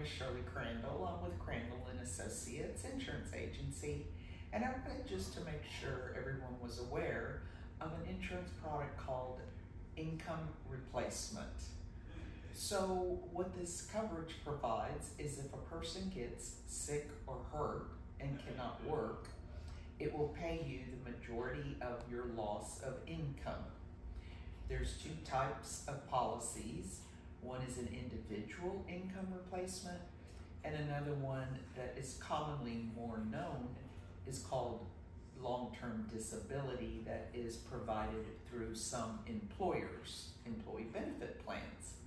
is Shirley Crandall. I'm with Crandall and Associates Insurance Agency, and I wanted just to make sure everyone was aware of an insurance product called income replacement. So what this coverage provides is if a person gets sick or hurt and cannot work, it will pay you the majority of your loss of income. There's two types of policies. One is an individual income replacement, and another one that is commonly more known is called long-term disability, that is provided through some employers' employee benefit plans.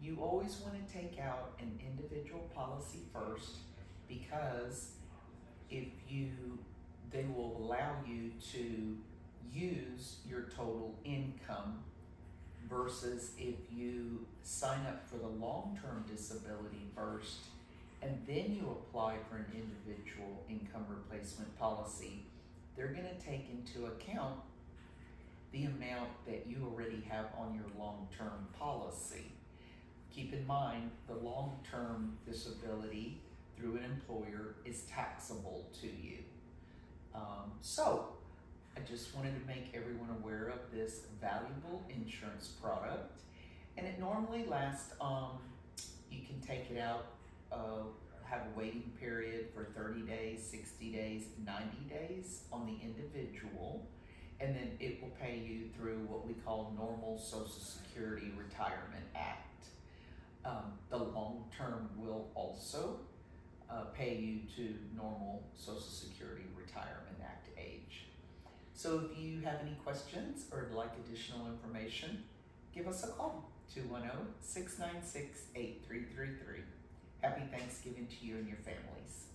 You always want to take out an individual policy first, because they will allow you to use your total income, versus if you sign up for the long-term disability first and then you apply for an individual income replacement policy, they're going to take into account the amount that you already have on your long-term policy. Keep in mind, the long-term disability through an employer is taxable to you. So I just wanted to make everyone aware of this valuable insurance product, and it normally lasts, you can take it out, have a waiting period for 30 days, 60 days, 90 days on the individual, and then it will pay you through what we call normal Social Security Retirement Act. The long term will also pay you to normal Social Security Retirement Act age. So if you have any questions or would like additional information, give us a call, 210-696-8333. Happy Thanksgiving to you and your families.